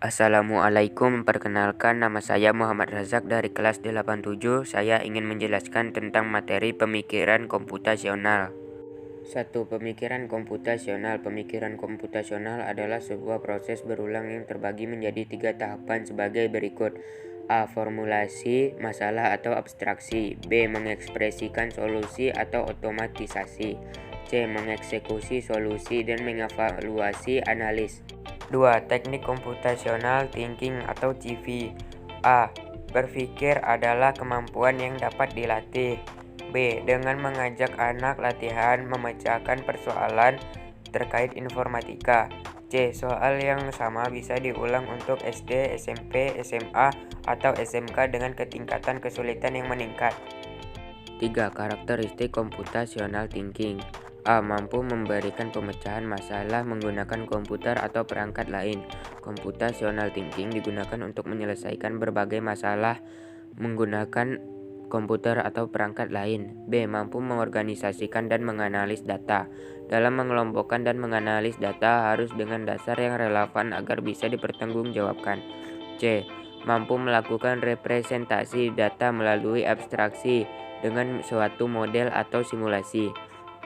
Assalamualaikum, perkenalkan nama saya Muhammad Razak dari kelas 87. Saya ingin menjelaskan tentang materi pemikiran komputasional. 1. Pemikiran komputasional. Pemikiran komputasional adalah sebuah proses berulang yang terbagi menjadi 3 tahapan sebagai berikut. A. Formulasi masalah atau abstraksi. B. Mengekspresikan solusi atau otomatisasi. C. Mengeksekusi solusi dan mengevaluasi analis. 2. Teknik computational thinking atau CV. A. Berpikir adalah kemampuan yang dapat dilatih. B. Dengan mengajak anak latihan memecahkan persoalan terkait informatika. C. Soal yang sama bisa diulang untuk SD, SMP, SMA, atau SMK dengan ketingkatan kesulitan yang meningkat. 3. Karakteristik computational thinking. A. Mampu memberikan pemecahan masalah menggunakan komputer atau perangkat lain. Computational thinking digunakan untuk menyelesaikan berbagai masalah menggunakan komputer atau perangkat lain. B. Mampu mengorganisasikan dan menganalisis data. Dalam mengelompokkan dan menganalisis data harus dengan dasar yang relevan agar bisa dipertanggungjawabkan. C. Mampu melakukan representasi data melalui abstraksi dengan suatu model atau simulasi.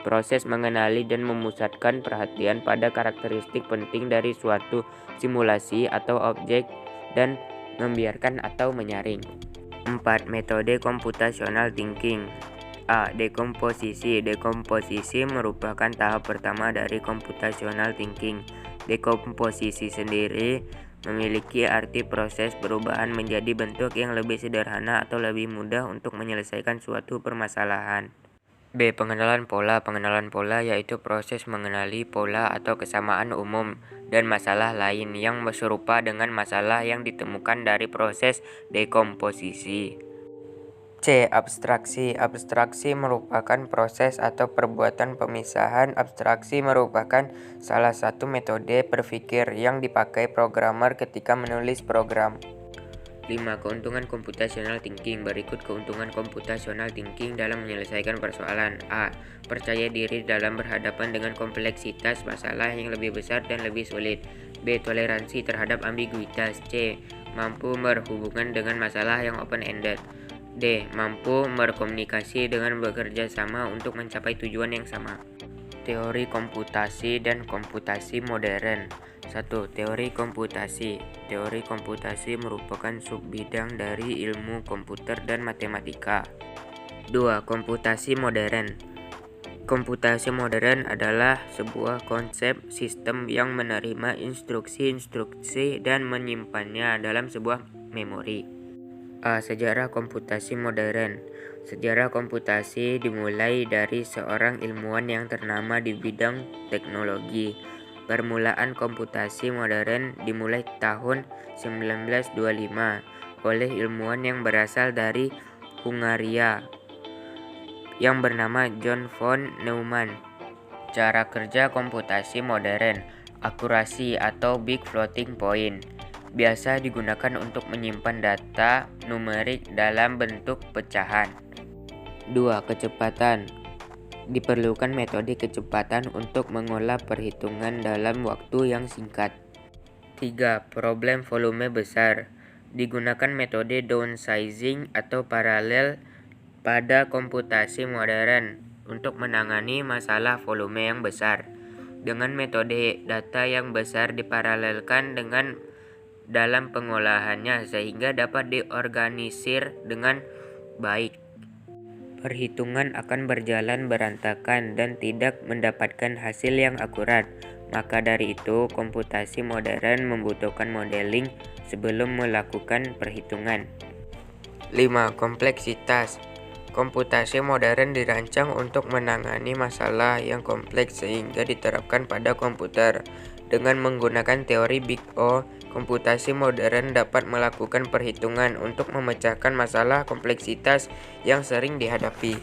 Proses mengenali dan memusatkan perhatian pada karakteristik penting dari suatu simulasi atau objek dan membiarkan atau menyaring. 4. Metode computational thinking. A. Dekomposisi. Dekomposisi merupakan tahap pertama dari computational thinking. Dekomposisi sendiri memiliki arti proses perubahan menjadi bentuk yang lebih sederhana atau lebih mudah untuk menyelesaikan suatu permasalahan. B. Pengenalan pola. Pengenalan pola yaitu proses mengenali pola atau kesamaan umum dan masalah lain yang serupa dengan masalah yang ditemukan dari proses dekomposisi. C. Abstraksi. Abstraksi merupakan proses atau perbuatan pemisahan. Abstraksi merupakan salah satu metode berpikir yang dipakai programmer ketika menulis program. 5. Keuntungan computational thinking. Berikut keuntungan computational thinking dalam menyelesaikan persoalan. A. Percaya diri dalam berhadapan dengan kompleksitas masalah yang lebih besar dan lebih sulit. B. Toleransi terhadap ambiguitas. C. Mampu berhubungan dengan masalah yang open-ended. D. Mampu berkomunikasi dengan bekerja sama untuk mencapai tujuan yang sama. Teori komputasi dan komputasi modern. 1. Teori komputasi. Teori komputasi merupakan subbidang dari ilmu komputer dan matematika. 2. Komputasi modern. Komputasi modern adalah sebuah konsep sistem yang menerima instruksi-instruksi dan menyimpannya dalam sebuah memori. A. Sejarah komputasi modern. Sejarah komputasi dimulai dari seorang ilmuwan yang ternama di bidang teknologi. Permulaan komputasi modern dimulai tahun 1925 oleh ilmuwan yang berasal dari Hungaria yang bernama John von Neumann. Cara kerja komputasi modern. Akurasi atau big floating point biasa digunakan untuk menyimpan data numerik dalam bentuk pecahan. 2. Kecepatan. Diperlukan metode kecepatan untuk mengolah perhitungan dalam waktu yang singkat. 3. Problem volume besar. Digunakan metode downsizing atau paralel pada komputasi modern untuk menangani masalah volume yang besar. Dengan metode data yang besar diparalelkan dengan dalam pengolahannya sehingga dapat diorganisir dengan baik. Perhitungan akan berjalan berantakan dan tidak mendapatkan hasil yang akurat. Maka dari itu, komputasi modern membutuhkan modeling sebelum melakukan perhitungan. 5. Kompleksitas. Komputasi modern dirancang untuk menangani masalah yang kompleks sehingga diterapkan pada komputer. Dengan menggunakan teori Big O, komputasi modern dapat melakukan perhitungan untuk memecahkan masalah kompleksitas yang sering dihadapi.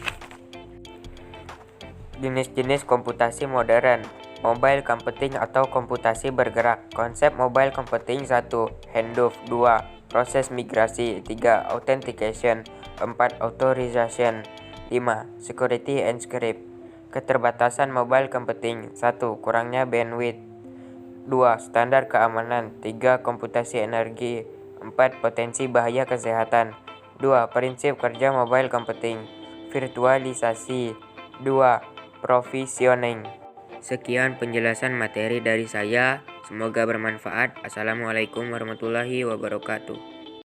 Jenis-jenis komputasi modern. Mobile computing atau komputasi bergerak. Konsep mobile computing. 1. Handoff. 2. Proses migrasi. 3. Authentication. 4. Authorization. 5. Security and script. Keterbatasan mobile computing. 1. Kurangnya bandwidth. 2. Standar keamanan. 3. Komputasi energi. 4. Potensi bahaya kesehatan. 2. Prinsip kerja mobile computing. Virtualisasi. 2. Provisioning. Sekian penjelasan materi dari saya. Semoga bermanfaat. Assalamualaikum warahmatullahi wabarakatuh.